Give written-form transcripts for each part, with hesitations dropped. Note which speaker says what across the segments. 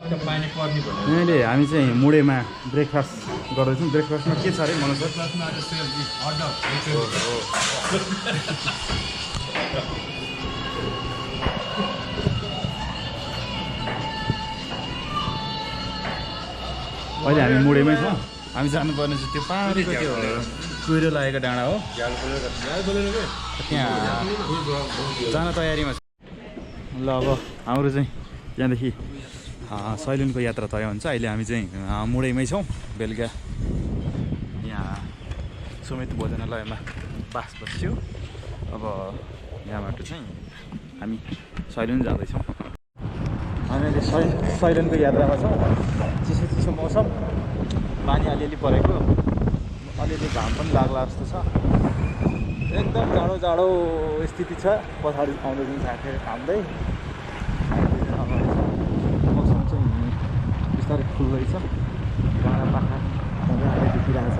Speaker 1: यहाँले हामी चाहिँ मुडेमा ब्रेकफास्ट गर्दैछौँ। ब्रेकफास्टमा के छ अरे मनोज सर? अहिले हामी मुडेमै छौँ। हामी जानुपर्ने चाहिँ त्यो पानीको त्यो कुहिरो लागेको डाँडा हो, त्यहाँ जान तयारीमा छ। ल अब हाम्रो चाहिँ त्यहाँदेखि सैलुनको यात्रा तय हुन्छ। अहिले हामी चाहिँ मुडेमै छौँ। बेलुका यहाँ सुमित भोजनालयमा बास बस्छौँ। अब यहाँबाट चाहिँ हामी सैलुन जाँदैछौँ। हामी अहिले सैलुनको यात्रामा छौँ। चिसो चिसो मौसम, पानी अलिअलि परेको, अलिअलि घाम पनि लाग्ला जस्तो छ। एकदम जाडो जाडो स्थिति छ। पछाडि आउँदैछौँ साथीहरू खाँदै। मौसम चाहिँ बिस्तारै खुल्दैछ। डाँडा पाखा मजाले देखिरहेको छ।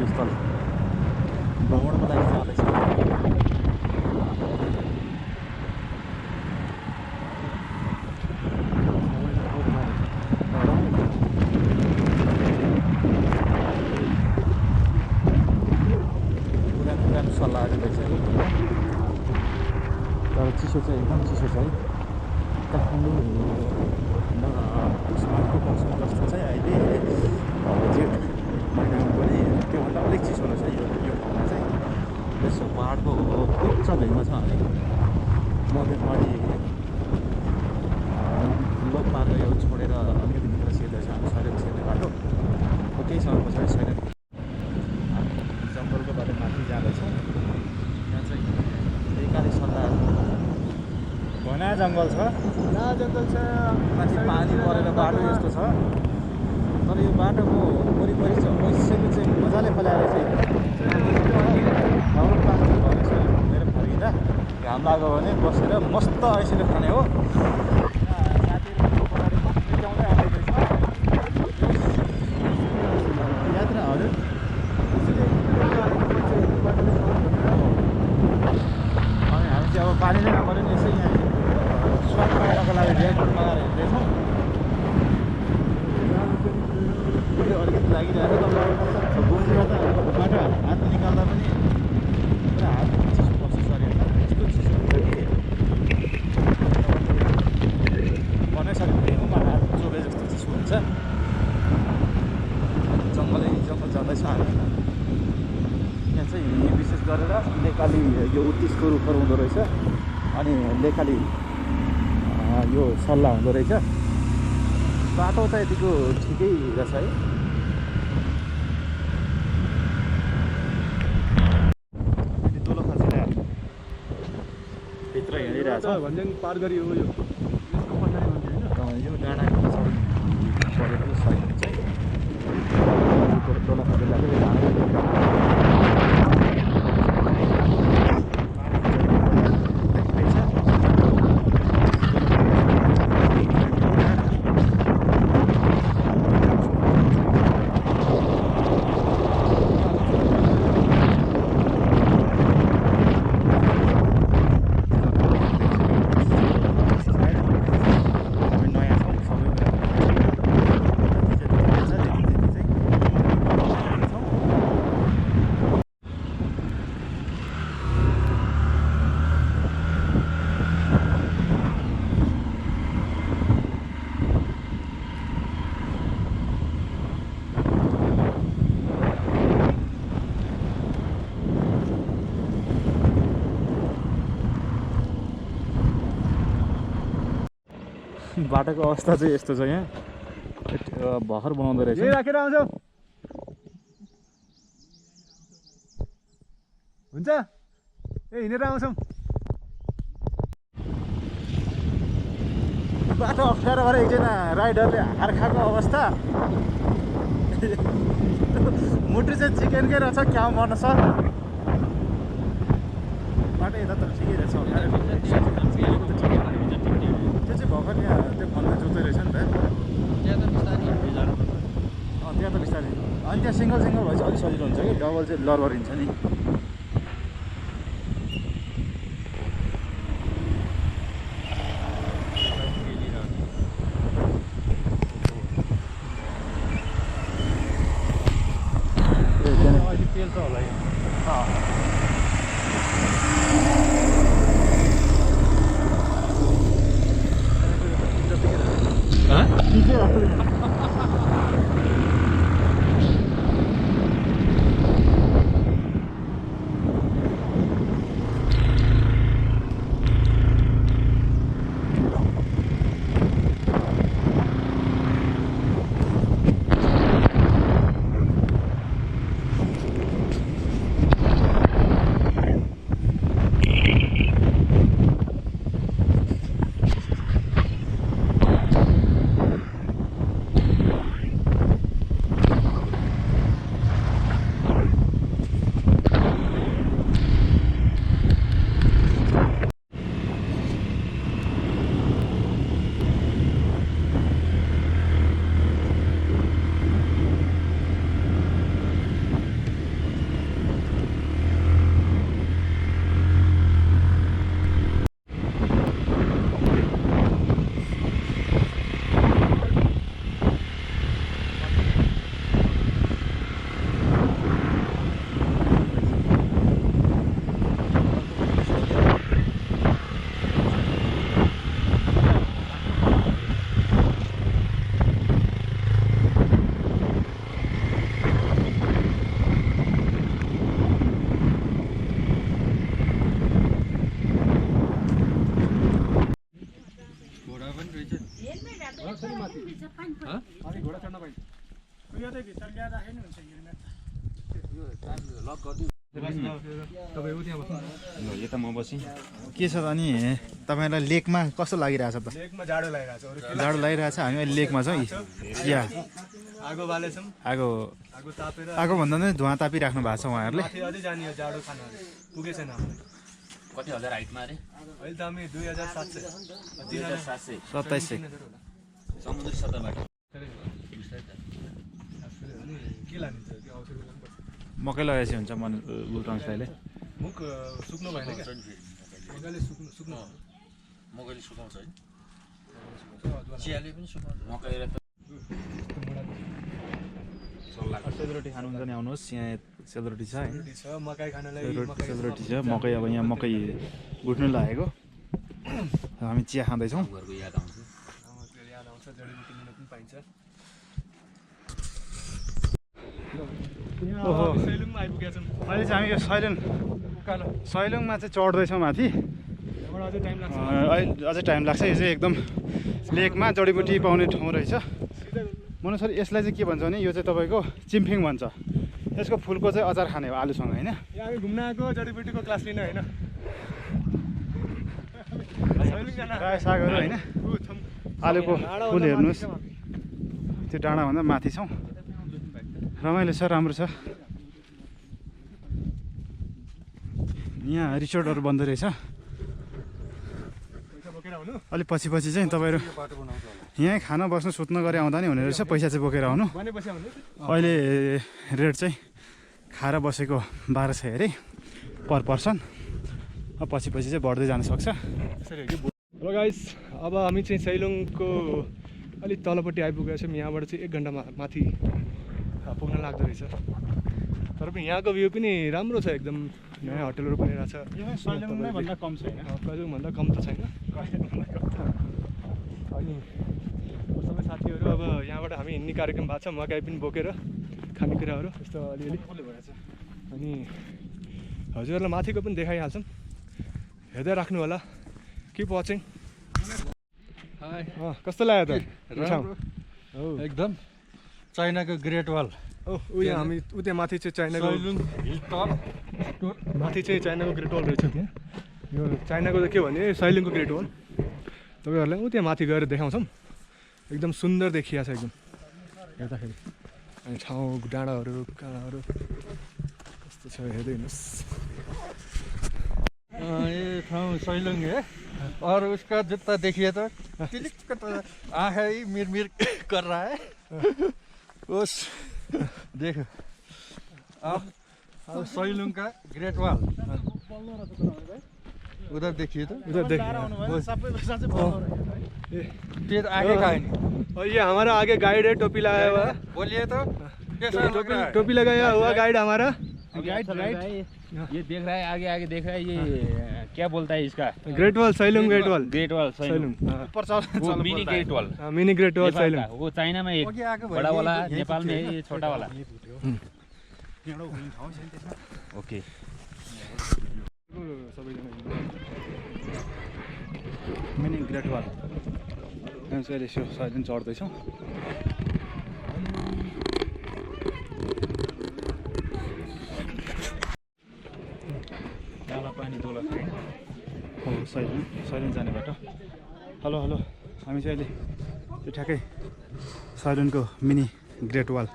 Speaker 1: स्थल भ्रमणको लागि जाँदैछ। पुरानो सल्लाहहरू भइसक्यो। तर चिसो चाहिँ एकदम चिसो छ है। काठमाडौँ उस्मानको मौसम जस्तो चाहिँ अहिले जेठ महिनामा पनि त्योभन्दा अलिक चिसो रहेछ यो ठाउँमा चाहिँ। यसो पाहाडको उच्च भेगमा छ हामी। मध्यमाथि लोकमार्ग यो छोडेर अलिकति भित्र छिर्दैछ हामी सैलुन छिर्ने बाटो। केही समय पछाडि सैलुन हामी जङ्गलको बाटो माथि जाँदैछौँ। यहाँ चाहिँ एकाले सल्लाह घना जङ्गल छ, माथि पानी परेर बाटो यस्तो छ। तर यो बाटोको वरिपरि चाहिँ पैसाको चाहिँ मजाले फैलाएर चाहिँ पानी घुमेर फर्किँदा घाम लाग्यो भने बसेर मस्त आइसकेर खाने हो। साथीहरू पछाडि ल्याउँदै आउँदैछ यात्रा। हजुर अनि हामी चाहिँ अब पानी नै नपऱ्यो नि यसै यहाँ स्वाद पाउनको लागि रेकर्ड लगाएर हिँड्दैछौँ। अलिकति लागिरहेको त घुम्नुबाट बाटो हात निकाल्दा पनि पुरा हात चिसो बस्छ शरीरमा। यस्तो चिसो हुन्छ कि भन्नै सकिँदैन। हात चोबे जस्तो चिसो हुन्छ। जङ्गल जाँदैछ हामी। यहाँ चाहिँ विशेष गरेर लेकाली यो उत्तिसको रुखहरू हुँदो रहेछ। अनि लेकाली यो सल्लाह हुँदो रहेछ। बाटो त यतिको ठिकै रहेछ है। दोलखा जिल्ला भित्र हिँडिरहेछ। भन्ज्याङ पार गरी हो यो डाँडाको पछाडि परेको सैलुन चाहिँ दोलखा जिल्लाको बाटोको अवस्था चाहिँ यस्तो छ। यहाँ भर्खर बनाउँदो रहेछ। राखेर आउँछौ हुन्छ। हिँडेर आउँछौँ। बाटो अप्ठ्यारो भएर एकजना राइडरले हार खाएको अवस्था। मुटु चाहिँ चिकनकै रहेछ, क्या मर्न सर। बाटो यता त ठिकै रहेछ त्यो चाहिँ भर्खर यहाँ त्यो खन्दा जोत्दै रहेछ नि त त्यहाँ त बिस्तारै अनि त्यहाँ सिङ्गल भए चाहिँ अलिक सजिलो हुन्छ कि डबल चाहिँ लरबर हिँड्छ नि
Speaker 2: तेल छ होला
Speaker 1: यता म बसेँ के छ त अनि तपाईँलाई लेकमा कस्तो लागिरहेछ त
Speaker 2: लेकमा जाडो लागिरहेछ
Speaker 1: जाडो लागिरहेछ हामी अहिले लेकमा छौँ या
Speaker 2: आगो बालेछौँ
Speaker 1: आगो
Speaker 2: तापेर
Speaker 1: आगो भन्दा नै धुवा तापिराख्नु भएको छ उहाँहरूले
Speaker 2: माथि अझै जाने हो जाडो खान पुगेको छैन हामीलाई
Speaker 3: कति हजार हाइटमा अरे
Speaker 2: अहिले त हामी 2700
Speaker 1: 2700
Speaker 3: समुद्री सतहबाट
Speaker 2: के लाने त्यो अवसर
Speaker 1: मकै लगाएपछि हुन्छ मन लुटाउँछले
Speaker 2: मुख सुक्नु भएन क्या मकैले सुक्नु
Speaker 3: मकैले सुकाउँछ है चियाले पनि सुकाउँछ मकै
Speaker 1: सेलरोटी खानुहुन्छ नि आउनुहोस् यहाँ सेलरोटी छ है
Speaker 2: मकै खानलाई
Speaker 1: सेलरोटी छ मकै अब यहाँ मकै गुट्नु लागेको हामी चिया खाँदैछौँ
Speaker 3: घरको याद आउँछ
Speaker 2: याद आउँछ जडीबुटी लिन पनि पाइन्छ
Speaker 1: ओहो
Speaker 2: सैलुङमा आइपुगेका छौँ
Speaker 1: अहिले चाहिँ हामी यो सैलुङमा चाहिँ चढ्दैछौँ माथि
Speaker 2: अझै टाइम लाग्छ
Speaker 1: अझै टाइम लाग्छ यो चाहिँ एकदम लेकमा जडीबुटी पाउने ठाउँ रहेछ मनु सर यसलाई चाहिँ के भन्छ भने यो चाहिँ तपाईँको चिम्फिङ भन्छ यसको फुलको चाहिँ अचार खाने हो आलुसँग होइन
Speaker 2: यहाँ हामी घुम्न आएको जडीबुटीको क्लास लिन होइन
Speaker 1: रायो सागहरू होइन आलुको फुल हेर्नुहोस् त्यो डाँडाभन्दा माथि छौँ रमाइलो छ राम्रो छ यहाँ रिसोर्टहरू बन्दै रहेछ अलिक पछि चाहिँ तपाईँहरू यहीँ खाना बस्नु सुत्न गरी आउँदा नि हुने रहेछ पैसा चाहिँ बोकेर आउनु अहिले रेट चाहिँ खाएर बसेको 1200 अरे पर पर्सन पछि चाहिँ बढ्दै जान सक्छ
Speaker 2: हेलो गाइस अब हामी चाहिँ सैलुङको अलिक तलपट्टि आइपुगेको छौँ यहाँबाट चाहिँ 1 घन्टा माथि पुग्न लाग्दो रहेछ तर पनि यहाँको भ्यू पनि राम्रो छ एकदम नयाँ होटलहरू पनि रहेछ
Speaker 1: सैलुङभन्दा कम छैन
Speaker 2: कहिलेभन्दा कम त छैन अनि सबै साथीहरू अब यहाँबाट हामी हिँड्ने कार्यक्रम भएको छ मकै पनि बोकेर खानेकुराहरू यस्तो अलिअलि अनि हजुरहरूलाई माथिको पनि देखाइहाल्छौँ हेर्दै राख्नु होला किप वाचिङ कस्तो लाग्यो त
Speaker 4: एकदम चाइनाको ग्रेट वाल
Speaker 2: यहाँ हामी त्यहाँ माथि चाहिँ चाइनाको माथि चाहिँ चाइनाको ग्रेट वाल रहेछ त्यहाँ यो चाइनाको चाहिँ के भने सैलुङको ग्रेट वाल तपाईँहरूलाई त्यहाँ माथि गएर देखाउँछौँ एकदम सुन्दर देखिया छ एकदम हेर्दाखेरि अनि ठाउँ डाँडाहरू काँडाहरू कस्तो छ हेर्दै हेर्नुहोस्
Speaker 4: ये ठाउँ सैलुङ है और उसका जुत्ता देखिए तो टिलिक्क तो आँखा ही मिर कर रहा है उस देखो अब सैलुङ का ग्रेट वॉल उधर देखिए तो
Speaker 2: उधर देखिए
Speaker 4: ये आगे का है नहीं
Speaker 2: और ये हमारा आगे गाइड है, टोपी लगाया हुआ।
Speaker 4: बोलिए तो कैसा लग रहा है?
Speaker 2: टोपी लगाया हुआ गाइड हमारा।
Speaker 5: ये देख रहा है आगे आगे देख रहा है ये क्या बोलता है इसका
Speaker 2: Great Wall Sailung, Great Wall
Speaker 5: Great Wall
Speaker 2: Sailung,
Speaker 5: वो mini Great Wall
Speaker 2: mini Great Wall Sailung.
Speaker 5: वो चाइना में एक बड़ा वाला, नेपाल में ये छोटा वाला। ओके
Speaker 1: मिनी ग्रेट वाल हामी चाहिँ यसो सैलुङ चढ्दैछौँ। सैलुङ जाने बाटो। हेलो हेलो, हामी चाहिँ अहिले यो ठ्याक्कै सैलुङको मिनी ग्रेट वाल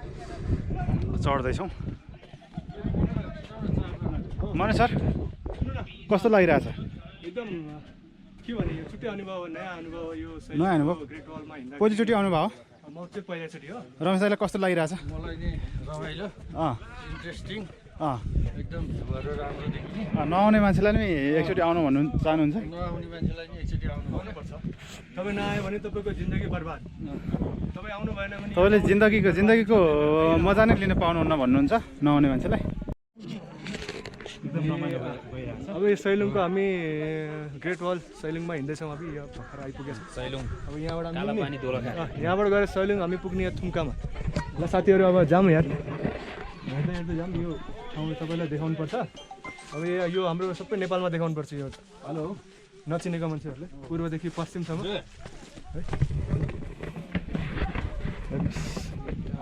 Speaker 1: चढ्दैछौँ। मने सर कस्तो लागिरहेछ?
Speaker 2: एकदम के भने यो छुट्टै अनुभव हो, नयाँ अनुभव हो यो
Speaker 1: नयाँ अनुभव?
Speaker 2: ग्रेट वलमा हिँड्दा।
Speaker 1: पहिलोचोटि आउनुभयो?
Speaker 2: म चाहिँ पहिलोचोटि हो।
Speaker 1: रमेश दाइलाई कस्तो लागिरहेछ?
Speaker 4: मलाई नि रमाइलो इन्ट्रेस्टिङ एकदम भ्यूहरू राम्रो देखिने।
Speaker 1: नआउने मान्छेलाई नि एकचोटि आउनु भन्नु चाहनुहुन्छ?
Speaker 4: नआउने मान्छेलाई नि एकचोटि आउनुपर्छ।
Speaker 2: तपाईँ नआयो भने तपाईँको जिन्दगी बर्बाद। तपाईँ आउनु भएन भने
Speaker 1: तपाईँले जिन्दगीको मजा नै लिन पाउनुहुन्न भन्नुहुन्छ नआउने मान्छेलाई?
Speaker 2: अब यो सैलुङको हामी ग्रेट वल सैलुङमा हिँड्दैछौँ। अब यहाँ भर्खर आइपुगेछ
Speaker 5: सैलुङ।
Speaker 2: अब यहाँबाट
Speaker 5: कालापानी दोलखा।
Speaker 2: यहाँबाट गएर सैलुङ हामी पुग्ने थुम्कामा। ल साथीहरू अब जाऊँ यार, हेर्दै हेर्दै जाऊँ। यो ठाउँ तपाईँलाई देखाउनु पर्छ। अब यो हाम्रो सबै नेपालमा देखाउनु पर्छ। यो हेलो नचिनेको मान्छेहरूले पूर्वदेखि पश्चिमसम्म है।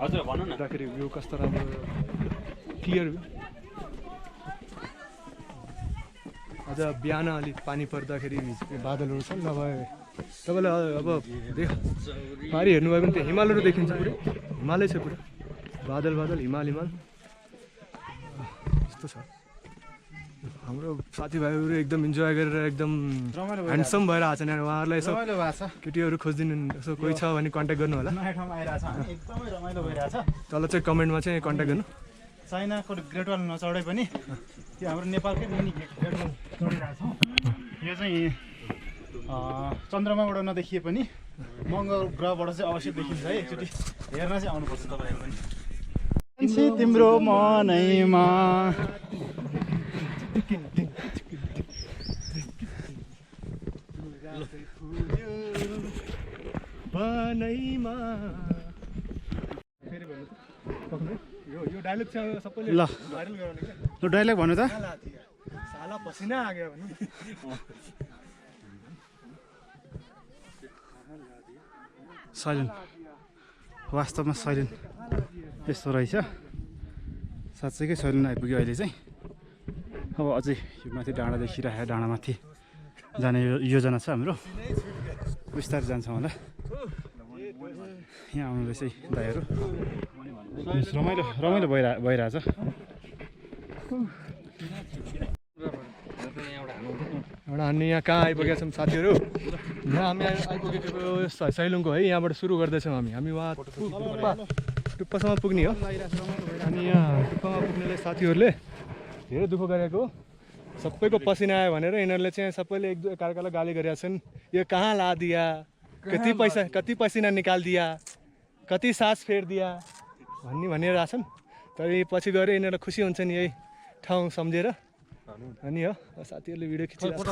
Speaker 5: हजुर भन्नु न।
Speaker 2: हेर्दाखेरि भ्यू कस्तो राम्रो क्लियर भ्यू। अझ बिहान अलिक पानी पर्दाखेरि बादलहरू छन्, नभए तपाईँलाई अब पारि हेर्नुभयो भने त्यो हिमालहरू देखिन्छ। पुरै हिमालै छ, पुरा बादल बादल हिमाल हिमाल यस्तो छ। हाम्रो साथीभाइहरू एकदम इन्जोय गरेर एकदम ह्यान्डसम भएर आएको छन् यहाँ। उहाँहरूलाई यसो
Speaker 1: रमाइलो भएको छ।
Speaker 2: केटीहरू खोजिदिनु, यसो कोही छ भने कन्ट्याक्ट गर्नु होला।
Speaker 1: नयाँ ठाउँमा आइरहेछ, एकदमै रमाइलो भइरहेछ।
Speaker 2: तल चाहिँ कमेन्टमा चाहिँ कन्ट्याक्ट गर्नु।
Speaker 1: चाइनाको ग्रेट वाल नचढे पनि त्यो हाम्रो नेपालकै मिनी ग्रेट वाल चढिरहेछौँ। यो चाहिँ चन्द्रमाबाट नदेखिए पनि मङ्गल ग्रहबाट चाहिँ अवश्य देखिन्छ है। एकचोटि हेर्न चाहिँ आउनुपर्छ तपाईँहरू पनि। तिम्रो मनैमा
Speaker 2: यो डायलग चाहिँ सबैले
Speaker 1: ल
Speaker 2: भाइरल गराउने क्या।
Speaker 1: ल डाइलग भन्नु त।
Speaker 2: साला पसिना आ गयो भन्नु।
Speaker 1: सैलुङ वास्तवमा सैलुङ यस्तो रहेछ। साँच्चैकै सैलुङ आइपुग्यो अहिले चाहिँ। अब अझै यो माथि डाँडा देखिरहेको डाँडामाथि जाने योजना छ हाम्रो। बिस्तारै जान्छौँ होला। यहाँ आउनु रहेछ दाइहरू। रमाइलो रमाइलो भइरहेछ।
Speaker 2: एउटा हामी यहाँ कहाँ आइपुगेका छौँ साथीहरू? यहाँ हामी आइपुगेको सैलुङको है। यहाँबाट सुरु गर्दैछौँ हामी वहाँ टुप्पासम्म पुग्ने हो। अनि यहाँ टुप्पामा पुग्नेलाई साथीहरूले धेरै दुःख गरेको हो। सबैको पसिना आयो भनेर यिनीहरूले चाहिँ सबैले एक अर्कालाई गाली गरेका छन्। यो कहाँ लादिया, कति पसिना निकालिदिया, कति सास फेरिदिया भनिरहेको छन्। तर पछि गएर यिनीहरूलाई खुसी हुन्छन् यही ठाउँ सम्झेर। अनि हो साथीहरूले भिडियो खिचिरहेको छ।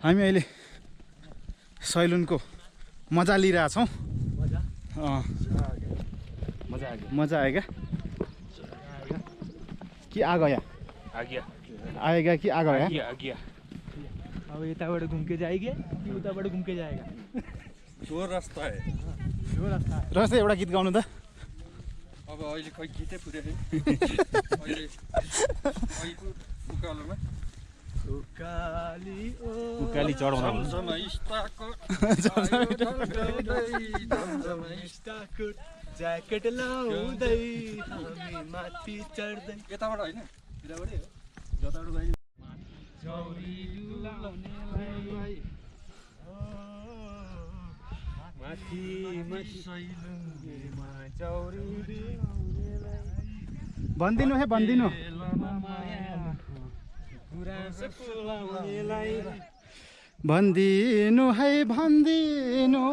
Speaker 1: हामी अहिले सैलुङको मजा लिइरहेछौँ। मजा आयो क्या कि आ गया? आएगा कि आ गया?
Speaker 2: अब यताबाट घुम के जाएगा कि उताबाट घुम के जाएगा?
Speaker 4: जो रास्ता है।
Speaker 1: रस्ता एउटा गीत गाउनु त।
Speaker 4: अब अहिले खै गीतै पुऱ्यायो। अहिले उकालोमा
Speaker 5: उकाली चढाउन
Speaker 2: ज्याकेट लाउँदै हामी माथि चढ्दै।
Speaker 4: यताबाट होइन,
Speaker 2: यताबाटै हो।
Speaker 1: भनिदिनु है भनिदिनु भनिदिनु है भनिदिनु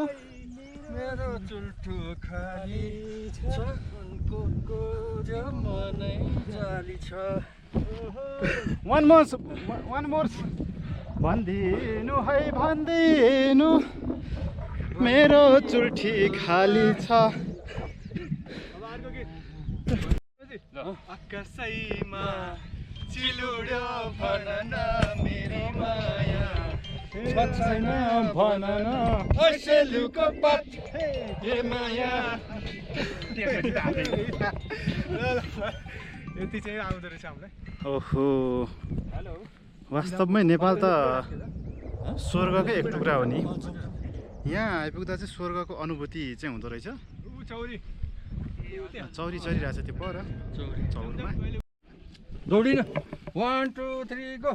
Speaker 4: मेरो चुल्ठो खाली छ उनको जमानै जाली छ
Speaker 1: वान मोर भनिदिनु है भनिदिनु मेरो चुल्ठी खाली छ
Speaker 2: आकाशैमा चिलुड्यो भन न मेरो माया
Speaker 1: छैन भन न
Speaker 2: सेलुको पात हे माया यति चाहिँ आउँदो रहेछ हामीलाई।
Speaker 1: ओहो वास्तवमै नेपाल त स्वर्गकै एक टुक्रा हो नि। यहाँ आइपुग्दा चाहिँ स्वर्गको अनुभूति चाहिँ हुँदो रहेछ।
Speaker 2: चौरी
Speaker 1: चौरी चलिरहेछ त्यो पर चौरमा
Speaker 4: दौडिन 1 2 3 गो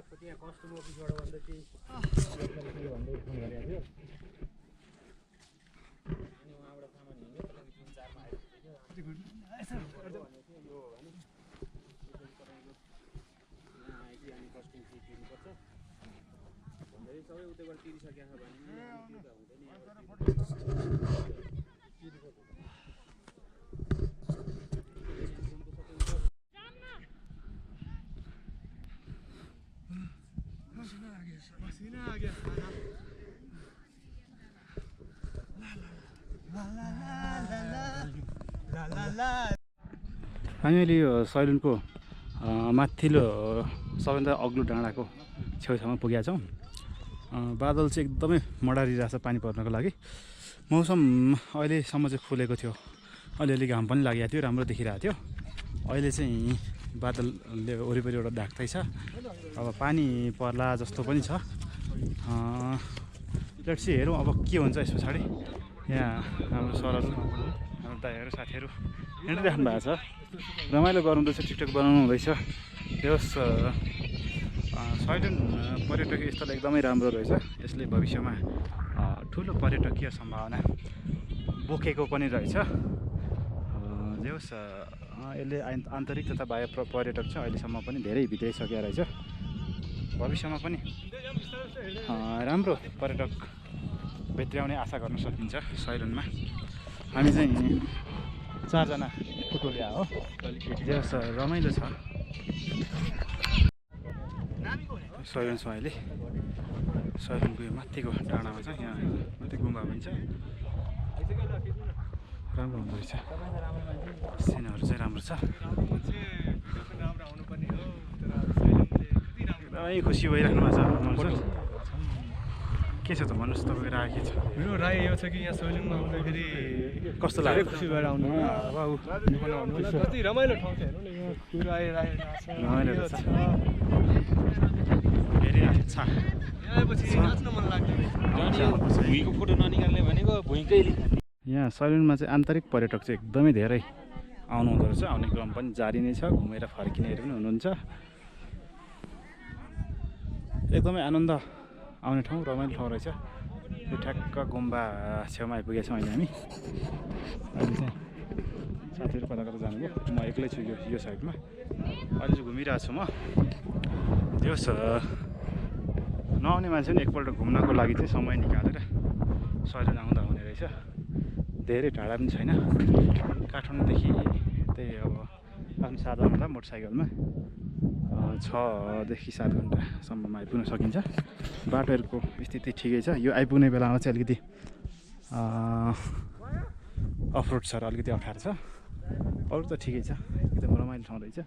Speaker 5: त्यहाँ कस्टमर अफिसबाट भन्दा चाहिँ भन्दै फोन गरेको थियो अनि उहाँबाट सामान हिँड्यो त्यसलाई 3-4 मा आइपुग्यो अनि कस्टिङ फी तिर्नुपर्छ भन्दै सबै उतैबाट तिरिसकेको छ भने त्यो त हुँदैन
Speaker 1: हामी अहिले यो सैलुनको माथिल्लो सबैभन्दा अग्लो डाँडाको छेउछाउमा पुगेका छौँ। बादल चाहिँ एकदमै मडारिरहेछ पानी पर्नको लागि। मौसम अहिलेसम्म चाहिँ खुलेको थियो, अलिअलि घाम पनि लागेको थियो, राम्रो देखिरहेको थियो। अहिले चाहिँ बादलले वरिपरि एउटा ढाक्दै छ, अब पानी पर्ला जस्तो पनि छ। लेट्स सी हेरौँ अब के हुन्छ यस पछाडि। यहाँ हाम्रो सरहरू हाम्रो दाइहरू साथीहरू हिँडिराख्नु भएको छ, रमाइलो गर्नुहुँदैछ, टिकटक बनाउनु हुँदैछ। यस सैलुन पर्यटकीय स्थल एकदमै राम्रो रहेछ। यसले भविष्यमा ठुलो पर्यटकीय सम्भावना बोकेको पनि रहेछ। जे होस् यसले आन्तरिक तथा बाह्य पर्यटक छ अहिलेसम्म पनि धेरै भित्राइसकेको रहेछ। भविष्यमा पनि राम्रो पर्यटक भित्र्याउने आशा गर्न सकिन्छ सैलुनमा। हामी चाहिँ 4 जना फुटोलिया हो, जे होस् रमाइलो छ। सैलुन छ अहिले, सैलुनको यो माथिको डाँडामा छ, यहाँ माथि गुम्बा पनि छ, राम्रो हुँदो रहेछ। सिनहरू चाहिँ राम्रो छ, एकदमै खुसी भइराख्नु भएको छ। के छ त भन्नुहोस् तपाईँको राय के छ?
Speaker 2: मेरो राय यो छ कि यहाँ सैलुनमा आउँदाखेरि
Speaker 1: कस्तो लाग्यो?
Speaker 2: खुसी भएर आउनु कति रमाइलो ठाउँ छ हेर्नु न, यहाँ कुरो
Speaker 1: रमाइलो
Speaker 2: आइरहेको
Speaker 1: छ, हेरिरहेको छ।
Speaker 2: यहाँ आएपछि नाच्न मन लाग्दैन।
Speaker 5: भुइँको फोटो ननिकाल्ने भनेको भुइँकै
Speaker 1: यहाँ सैलुनमा चाहिँ आन्तरिक पर्यटक चाहिँ एकदमै धेरै आउनु हुँदो रहेछ। आउने क्रम पनि जारी नै छ, घुमेर फर्किनेहरू पनि हुनुहुन्छ। एकदमै आनन्द आउने ठाउँ, रमाइलो ठाउँ रहेछ। यो ठ्याक्क गुम्बा छेउमा आइपुगेका छौँ अहिले हामी। अहिले चाहिँ साथीहरू कता कता जानुभयो, म एक्लै छु यो साइडमा। अहिले चाहिँ घुमिरहेको छु म। होस् नआउने मान्छे पनि एकपल्ट घुम्नको लागि चाहिँ समय निकालेर सैलुन आउँदा हुने रहेछ। धेरै टाढा पनि छैन, काठमाडौँदेखि त्यही अब आफ्नो साधन हुँदा मोटरसाइकलमा 6 देखि 7 घन्टासम्ममा आइपुग्न सकिन्छ। बाटोहरूको स्थिति ठिकै छ। यो आइपुग्ने बेलामा चाहिँ अलिकति अफरोड छ र अलिकति अप्ठ्यारो छ, अरू त ठिकै छ, एकदम रमाइलो ठाउँ रहेछ।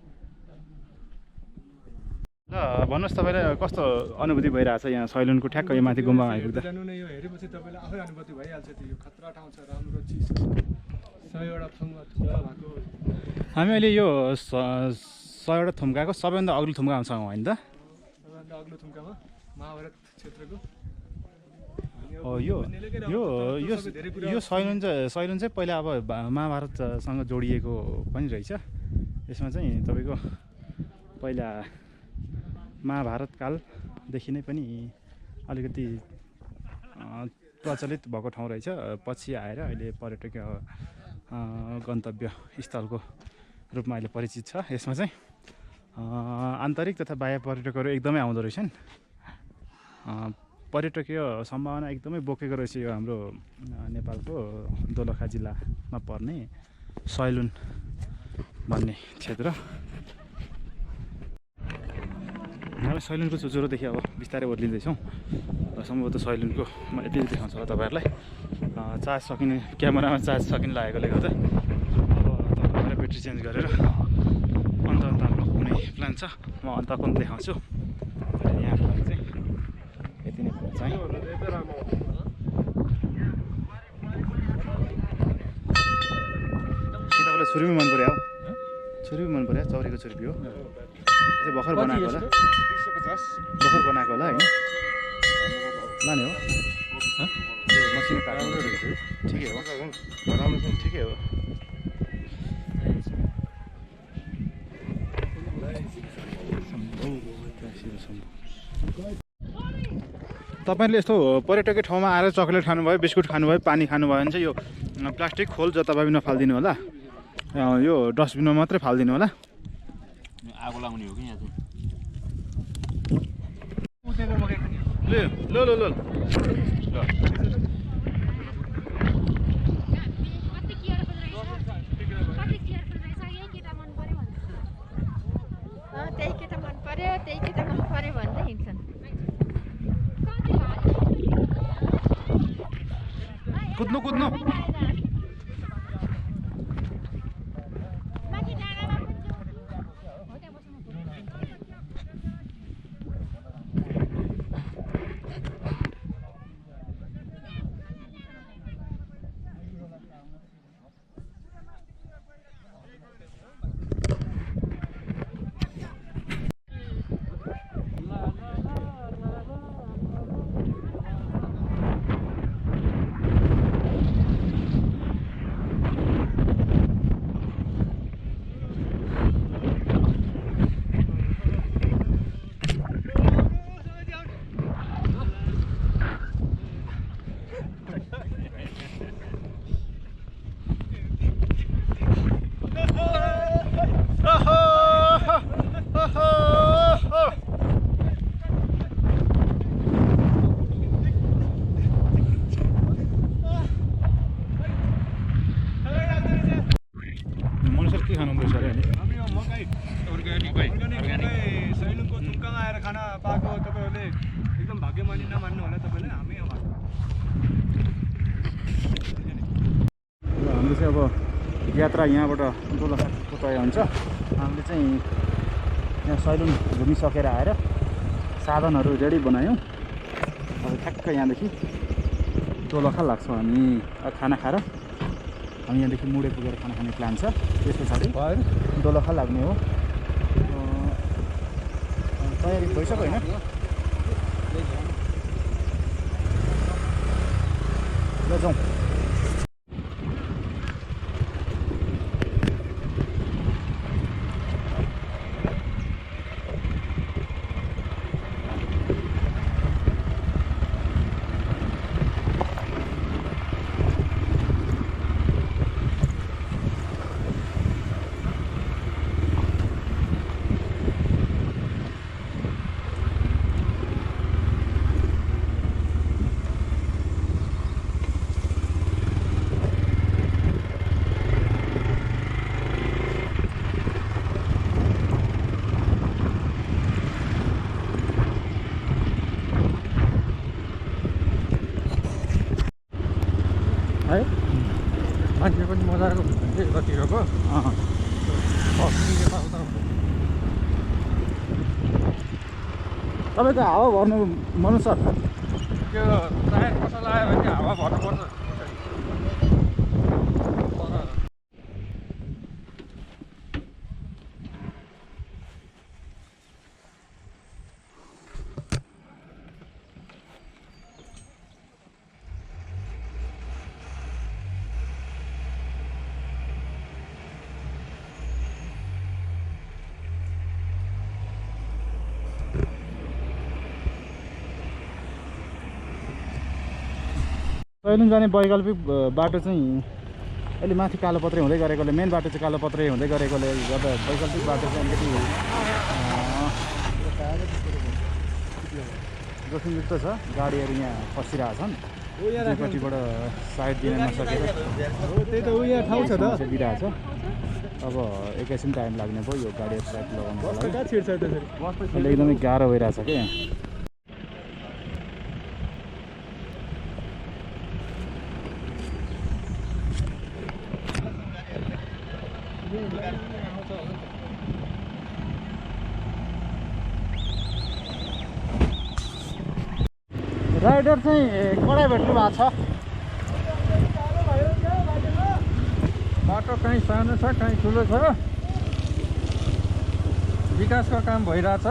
Speaker 1: ल भन्नुहोस् तपाईँलाई कस्तो अनुभूति भइरहेछ यहाँ सैलुनको ठ्याक्क यो माथि गुम्बामा आइपुग्दा?
Speaker 2: जानु नै यो हेरेपछि तपाईँलाई आफै अनुभूति भइहाल्छ। त्यो यो खतरा ठाउँ छ, राम्रो चिज छ, 100वटा थुम्का भएको।
Speaker 1: हामी अहिले यो 100वटा थुम्काको सबैभन्दा अग्लो थुम्कामा छौँ होइन त?
Speaker 2: अग्लो थुम्कामा महाभारत क्षेत्रको
Speaker 1: यो सैलुन चाहिँ पहिला अब महाभारतसँग जोडिएको पनि रहेछ। यसमा चाहिँ तपाईँको पहिला महाभारत कालदेखि नै पनि अलिकति प्रचलित भएको ठाउँ रहेछ। पछि आएर अहिले पर्यटकीय गन्तव्य स्थलको रूपमा अहिले परिचित छ। यसमा चाहिँ आन्तरिक तथा बाह्य पर्यटकहरू एकदमै आउँदो रहेछन्। पर्यटकीय सम्भावना एकदमै बोकेको रहेछ यो हाम्रो नेपालको दोलखा जिल्लामा पर्ने सैलुन भन्ने क्षेत्र। हामी सैलुनको चुचुरोदेखि अब बिस्तारै ओर्लिँदैछौँ। सम्भवतः सैलुनको म यति देखाउँछु होला तपाईँहरूलाई। चार्ज सकिने क्यामेरामा चार्ज सकिन लागेकोले गर्दा अब तपाईँलाई ब्याट्री चेन्ज गरेर अन्त कुनै प्लान छ म अन्त कुन देखाउँछु। यहाँको लागि चाहिँ यति नै भन्न चाहेँ। के तपाईँलाई छुरी मन पऱ्यो? छुरी मन पऱ्यो? चौरीको छुरी हो चाहिँ भर्खर बनाएको होला, भर्खर बनाएको होला होइन? लाने हो त्यो मसिनो काट्नु ठिकै हो, ठिकै हो। तपाईँले यस्तो पर्यटकीय ठाउँमा आएर चक्लेट खानुभयो, बिस्कुट खानुभयो, पानी खानुभयो भने चाहिँ यो प्लास्टिक खोल जता पनि नफालिदिनु होला। यो डस्टबिनमा मात्रै फालिदिनु होला।
Speaker 5: आगो लगाउने हो कि यहाँ चाहिँ
Speaker 1: ल ल ल ल
Speaker 6: त्यही केटा मन पर्यो, त्यही केटा मन पर्यो भन्दै हिँड्छन्।
Speaker 1: कुद्नु कुद्नु
Speaker 2: सैलुनको थुम्कामा आएर खाना पाएको तपाईँहरूले एकदम भाग्यमानी नमान्नु होला तपाईँले। हामी
Speaker 1: हाम्रो चाहिँ अब यात्रा यहाँबाट दोलखाको तय हुन्छ। हामीले चाहिँ यहाँ सैलुन घुमिसकेर आएर साधनहरू रेडी बनायौँ। अब ठ्याक्क यहाँदेखि दोलखा लाग्छौँ हामी खाना खाएर। हामी यहाँदेखि मुडे पुगेर खाना खाने प्लान छ। त्यस पछाडि दोलखा लाग्ने हो। तयारी भइसक्यो होइन? ल जाउँ।
Speaker 4: है मान्छे पनि मजाको हुन्छ कतिको
Speaker 1: तपाईँको हावा भर्नु मनु सर?
Speaker 4: त्यो टायर पसल आयो भने हावा भर्नुपर्छ।
Speaker 1: सैलुन जाने वैकल्पिक बाटो चाहिँ अहिले माथि कालोपत्रे हुँदै गरेकोले मेन बाटो चाहिँ कालोपत्रे हुँदै गरेकोले गर्दा वैकल्पिक बाटो चाहिँ अलिकति जोखिमयुक्त छ। गाडीहरू यहाँ फसिरहेछन् दुईपट्टिबाट साइड दिन नसकेर
Speaker 2: त्यही त ऊ यहाँ ठाउँ छ त
Speaker 1: दिइरहेछ। अब एकैछिन टाइम लाग्ने भयो यो गाडीहरू साइड लगाउनुको लागि।
Speaker 2: कहाँ छिर्छ त्यसरी
Speaker 1: अहिले एकदमै गाह्रो भइरहेछ क्या यहाँ। राइडर चाहिँ कडा भेट्नु भएको छ।
Speaker 4: बाटो कहीँ सानो छ कहीँ ठुलो छ, विकासको काम भइरहेछ।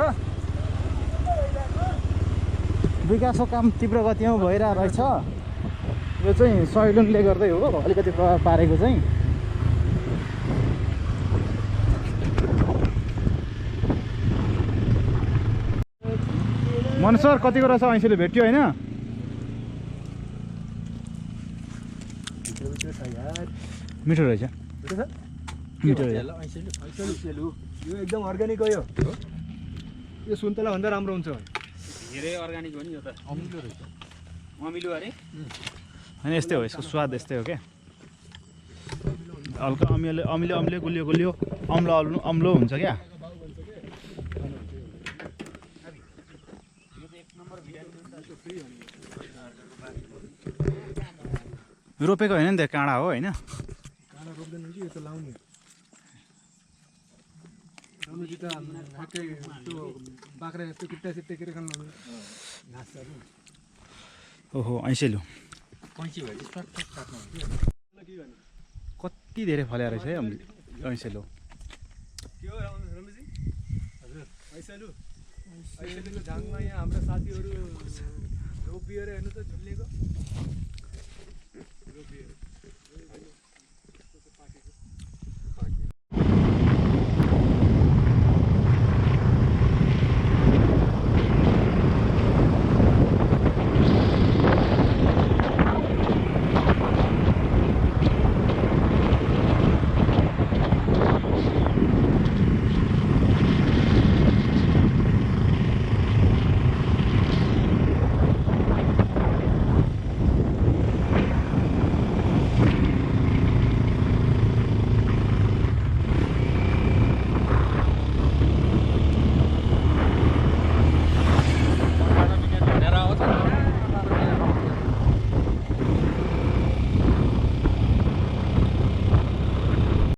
Speaker 1: विकासको काम तीव्र गतिमा भइरहेको रहेछ। यो चाहिँ सैलुनले गर्दै हो अलिकति प्रभाव पारेको चाहिँ। मनसर कतिको रहेछ ऐँसीले भेट्यो होइन? मिठो रहेछ, मिठो रहेछ।
Speaker 2: यो एकदम अर्ग्यानिक हो। यो सुन्तला भन्दा राम्रो हुन्छ।
Speaker 5: धेरै अर्ग्यानिक हो नि यो त। अमिलो रहेछ। अमिलो अरे
Speaker 1: होइन यस्तै हो, यसको स्वाद यस्तै हो क्या। हल्का अमिलो अमिलो अमिलो गुलियो गुलियो अम्लो अम्लो हुन्छ क्या। रोपेको होइन नि त, काँडा हो होइन?
Speaker 2: काँडा रोप्दैन कि यो त लाउने। राम्रोसित ठ्याक्कै त्यो बाख्रा जस्तो किट्टा सिट्टा के खानु लाउने घाँसहरू।
Speaker 1: ओहो ऐँसेलु
Speaker 3: कैँची भयो कि सट काट्नु
Speaker 1: कति धेरै फल्या रहेछ है ऐँसेलु।
Speaker 2: के हो रमेशजी? हजुर ऐसेलुको झाङमा यहाँ हाम्रा साथीहरू रोपिएर हेर्नु त झुल्लेको रोपिएर